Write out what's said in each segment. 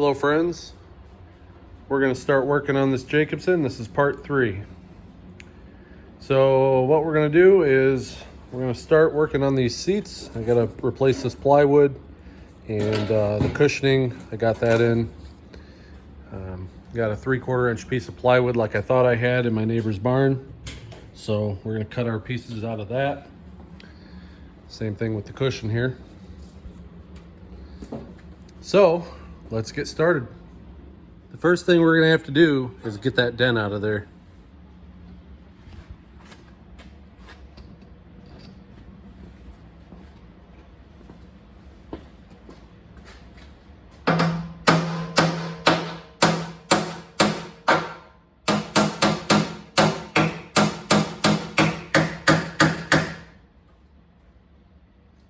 Hello friends, we're going to start working on this Jacobsen. This is part 3. So what we're going to do is we're going to start working on these seats. I got to replace this plywood and the cushioning. I got that in. Got a 3/4 inch piece of plywood like I thought I had in my neighbor's barn. So we're going to cut our pieces out of that. Same thing with the cushion here. So let's get started. The first thing we're gonna have to do is get that dent out of there.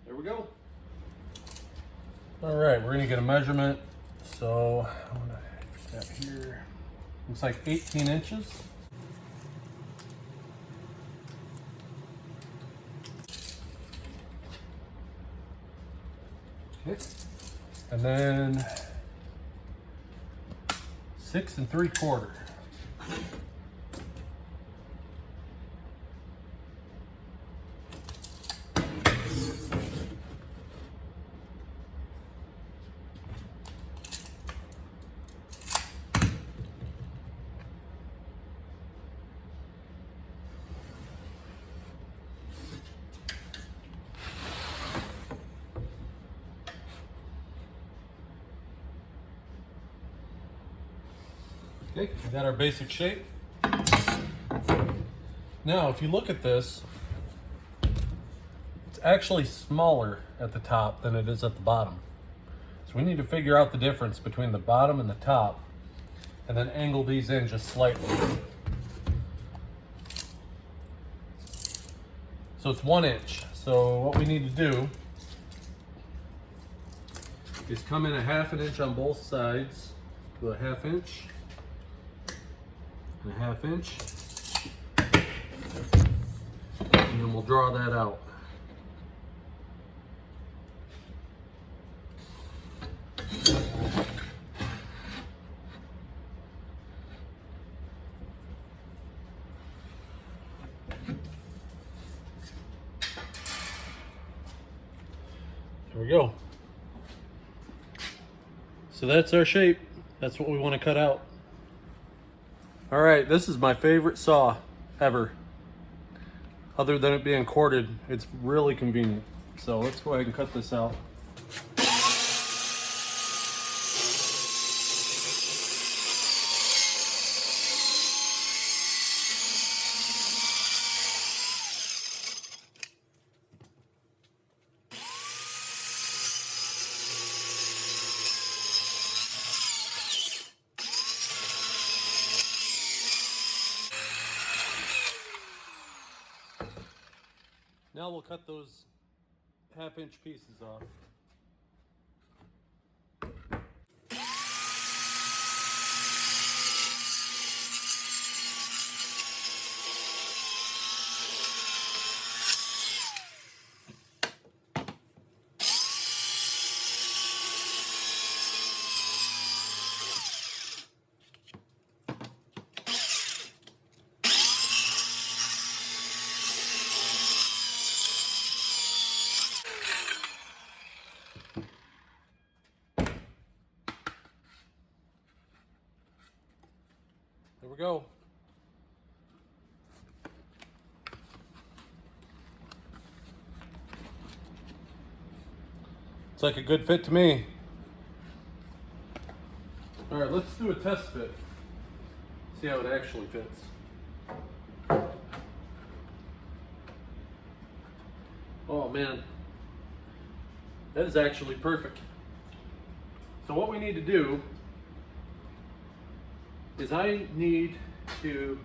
There we go. All right, we're gonna get a measurement. So I'm gonna put that here. Looks like 18 inches. Okay. And then 6 3/4. Okay, we got our basic shape. Now, if you look at this, it's actually smaller at the top than it is at the bottom. So we need to figure out the difference between the bottom and the top and then angle these in just slightly. So it's 1 inch. So what we need to do is come in a 1/2 inch on both sides to a 1/2 inch. And a 1/2 inch, and then we'll draw that out. There we go. So that's our shape. That's what we want to cut out. All right, this is my favorite saw ever. Other than it being corded, it's really convenient. So let's go ahead and cut this out. Now we'll cut those 1/2 inch pieces off. There we go. It's like a good fit to me. All right, let's do a test fit. See how it actually fits. Oh man, that is actually perfect. So what we need to do is I need to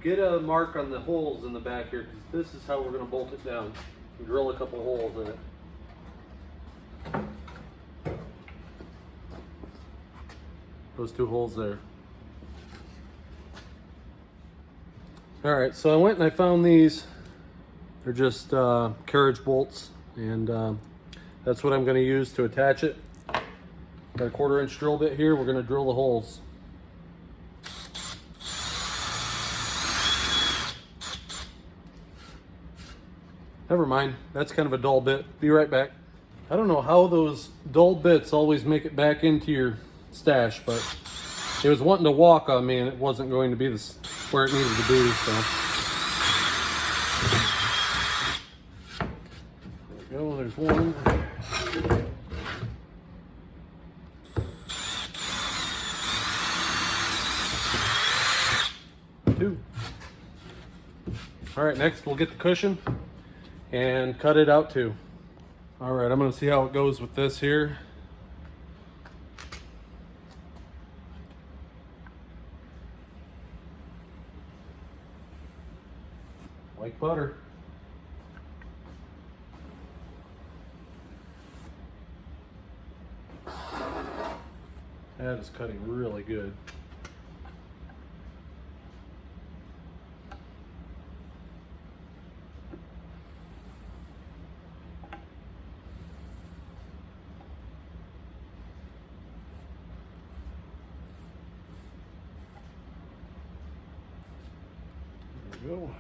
get a mark on the holes in the back here, because this is how we're going to bolt it down and drill a couple holes in it. Those 2 holes there. All right, so I went and I found these. They're just carriage bolts, and that's what I'm going to use to attach it. Got a 1/4 inch drill bit here. We're going to drill the holes. Never mind, that's kind of a dull bit. Be right back. I don't know how those dull bits always make it back into your stash, but it was wanting to walk on me and it wasn't going to be where it needed to be, so. There we go, there's one. Two. All right, next we'll get the cushion and cut it out too. All right, I'm gonna see how it goes with this here. Like butter. That is cutting really good. There we go.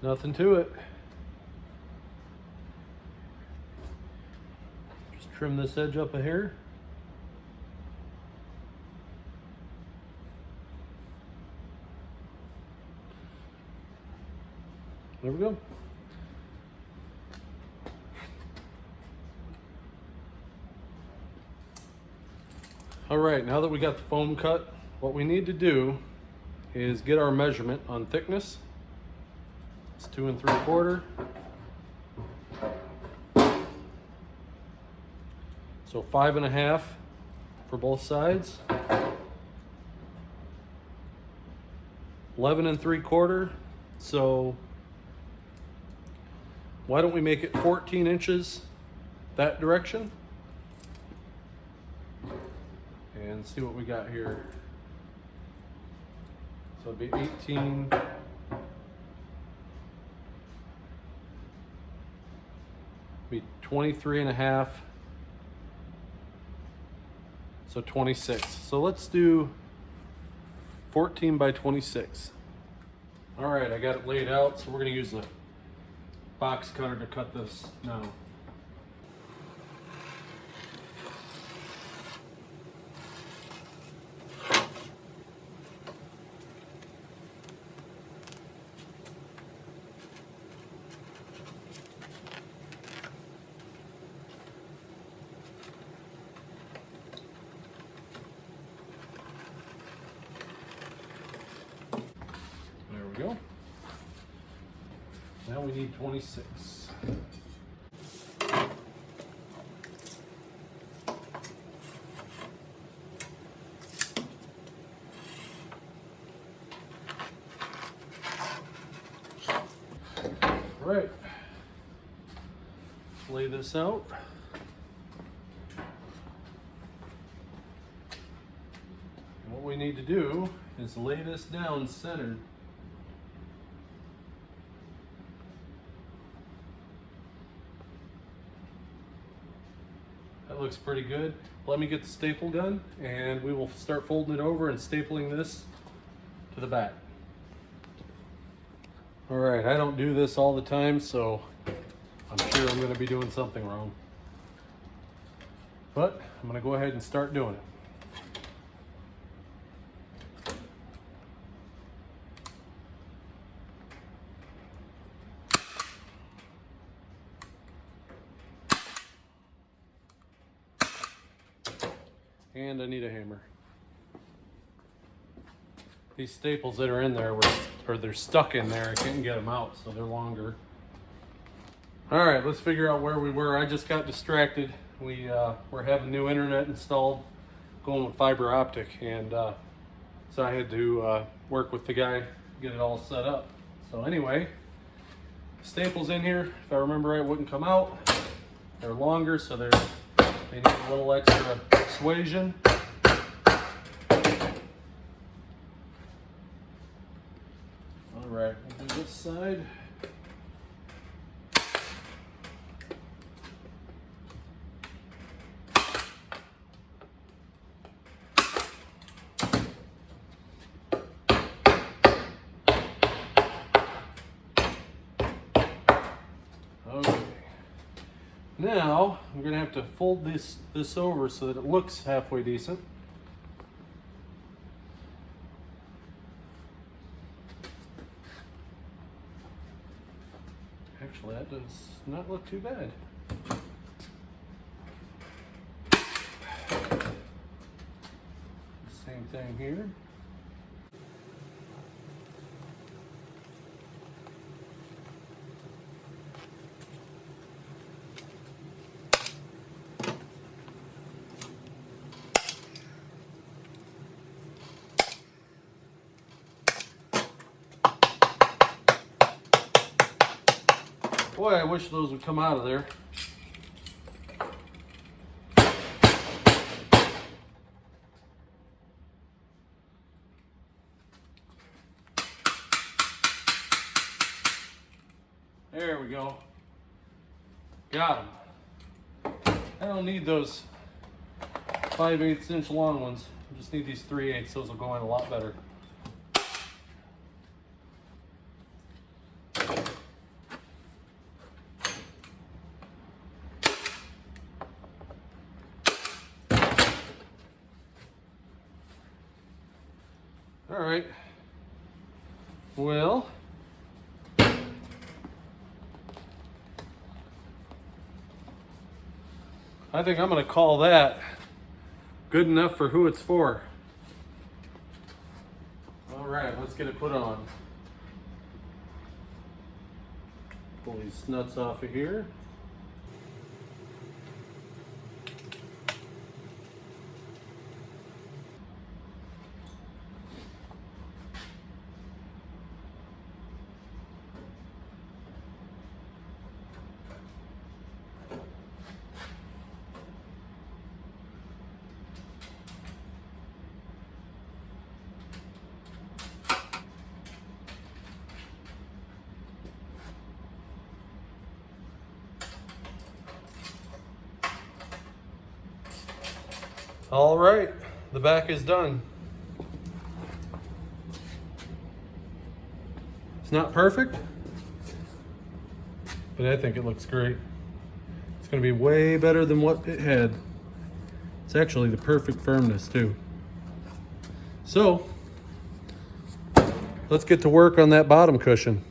Nothing to it. Just trim this edge up a hair. There we go. All right, now that we got the foam cut, what we need to do is get our measurement on thickness. It's 2 3/4. So 5 1/2 for both sides. 11 3/4. So why don't we make it 14 inches that direction? And see what we got here. So it'd be 18. Be 23 1/2. So 26. So let's do 14 by 26. All right, I got it laid out. So we're gonna use the box cutter to cut this now. Go. Now we need 26. All right. Lay this out. And what we need to do is lay this down centered. That looks pretty good. Let me get the staple gun and we will start folding it over and stapling this to the back. All right, I don't do this all the time, so I'm sure I'm gonna be doing something wrong. But I'm gonna go ahead and start doing it. And I need a hammer. These staples that are in there they're stuck in there. I couldn't get them out, so they're longer. All right, let's figure out where we were. I just got distracted we're having new internet installed, going with fiber optic, and so I had to work with the guy, get it all set up. So anyway, staples in here, if I remember right, wouldn't come out. They're longer, so they need a little extra persuasion. All right, we'll do this side. Okay. Now I'm going to have to fold this over so that it looks halfway decent. Actually, that does not look too bad. Same thing here. Boy, I wish those would come out of there. There we go. Got them. I don't need those 5/8 inch long ones. I just need these 3/8. Those will go in a lot better. All right. Well, I think I'm going to call that good enough for who it's for. All right, let's get it put on. Pull these nuts off of here. All right, the back is done. It's not perfect, but I think it looks great. It's gonna be way better than what it had. It's actually the perfect firmness too. So, let's get to work on that bottom cushion.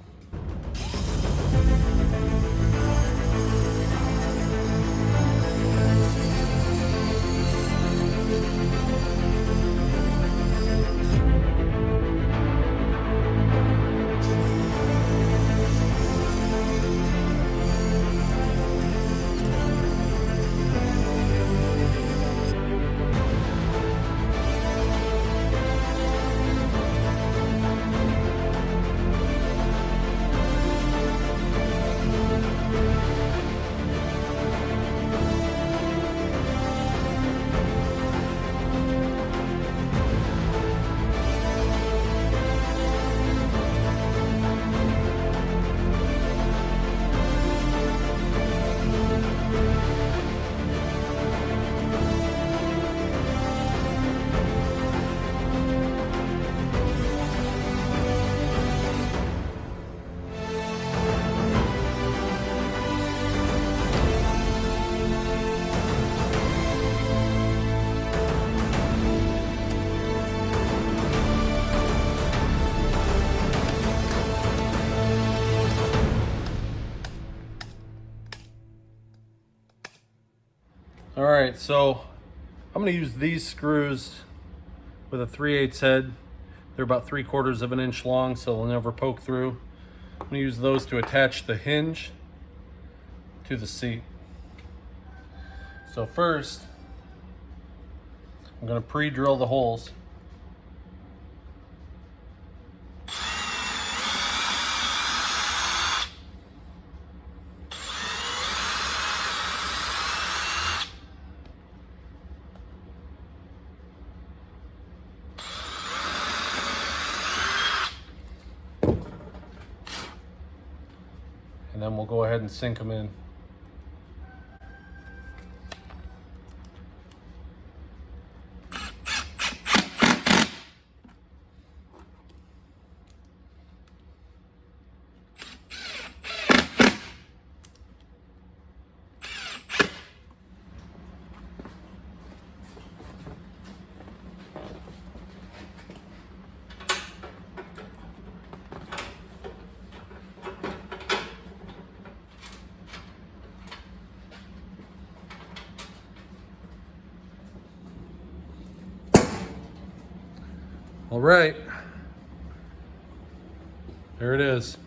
All right, so I'm gonna use these screws with a 3/8 head. They're about 3/4 of an inch long, so they'll never poke through. I'm gonna use those to attach the hinge to the seat. So first, I'm going to pre-drill the holes. And then we'll go ahead and sink them in. All right, there it is.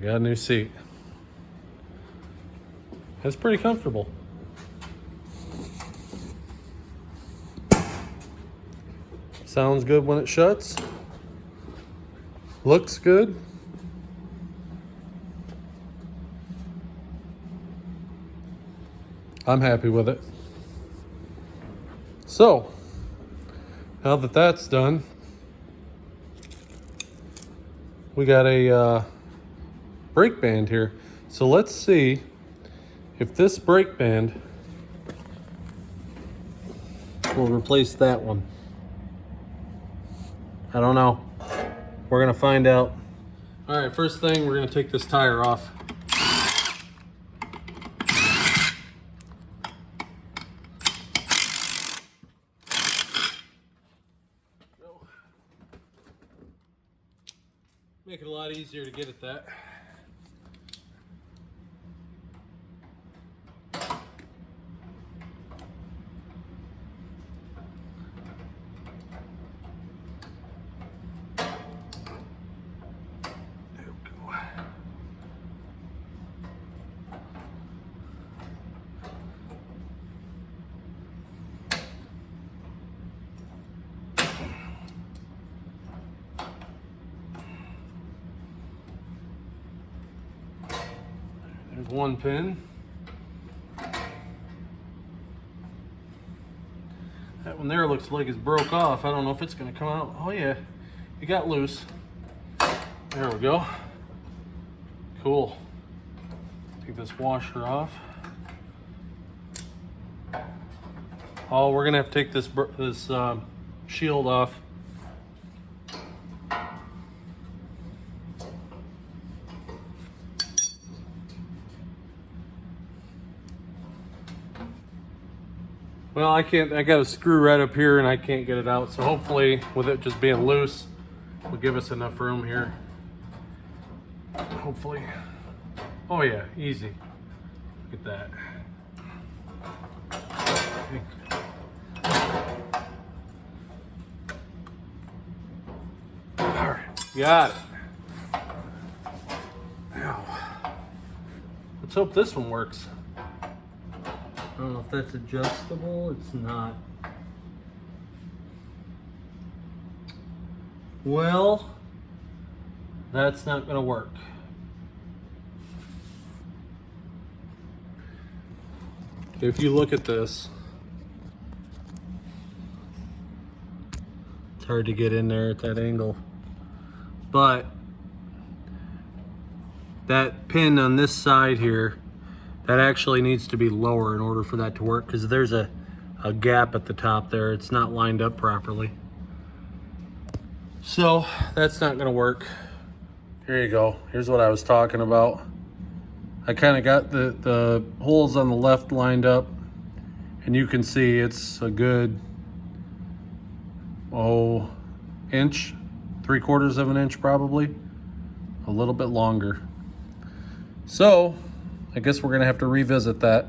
Got a new seat. It's pretty comfortable. Sounds good when it shuts. Looks good. I'm happy with it. So, now that that's done, we got a brake band here. So let's see if this brake band will replace that one. I don't know. We're gonna find out. All right, first thing, we're gonna take this tire off. Make it a lot easier to get at that. There we go. There's one pin. That one there looks like it's broke off. I don't know if it's gonna come out. Oh yeah, it got loose. There we go. Cool. Take this washer off. Oh, we're gonna have to take this shield off. Well, I can't, I got a screw right up here and I can't get it out. So hopefully with it just being loose, will give us enough room here. Hopefully. Oh yeah, easy. Look at that. All right, got it. Now, let's hope this one works. I don't know if that's adjustable. It's not. Well, that's not going to work. If you look at this, it's hard to get in there at that angle. But that pin on this side here, that actually needs to be lower in order for that to work, because there's a gap at the top there. It's not lined up properly. So that's not gonna work. Here you go. Here's what I was talking about. I kind of got the holes on the left lined up, and you can see it's a good, inch, 3/4 of an inch probably, a little bit longer. So I guess we're gonna have to revisit that.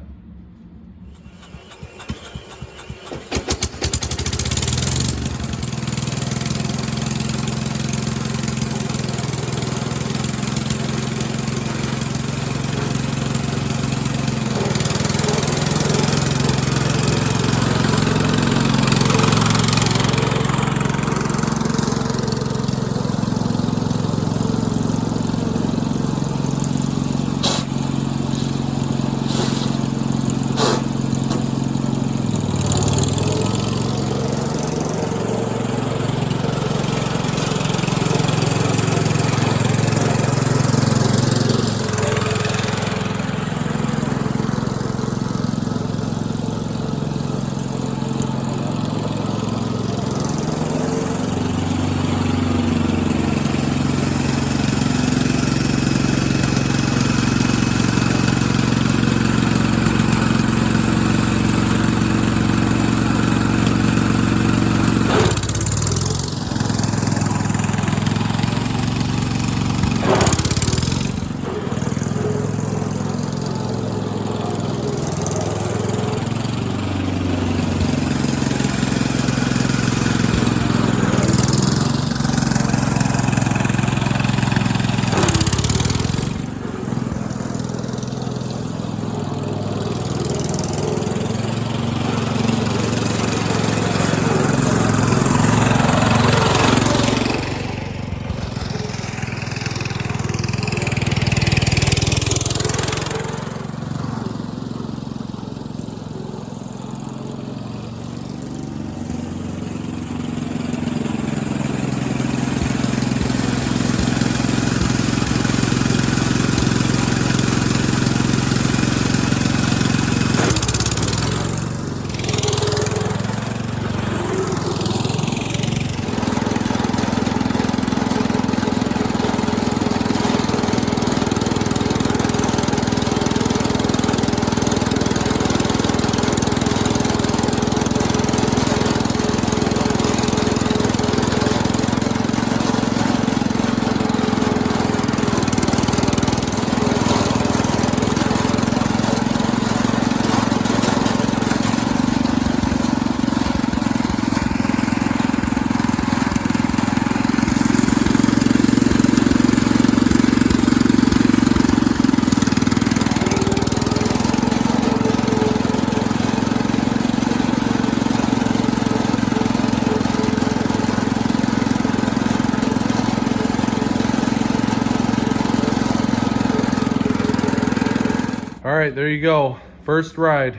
right, there you go. First ride.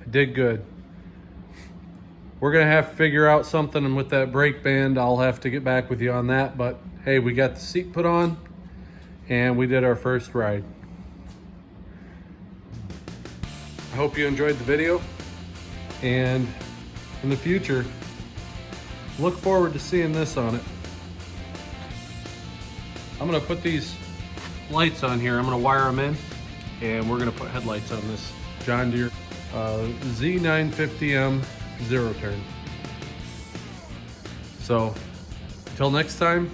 I did good. We're gonna have to figure out something with that brake band. I'll have to get back with you on that, but hey, we got the seat put on and we did our first ride. I hope you enjoyed the video, and in the future, look forward to seeing this on it. I'm gonna put these lights on here. I'm gonna wire them in, and we're gonna put headlights on this John Deere Z950M zero turn. So, till next time,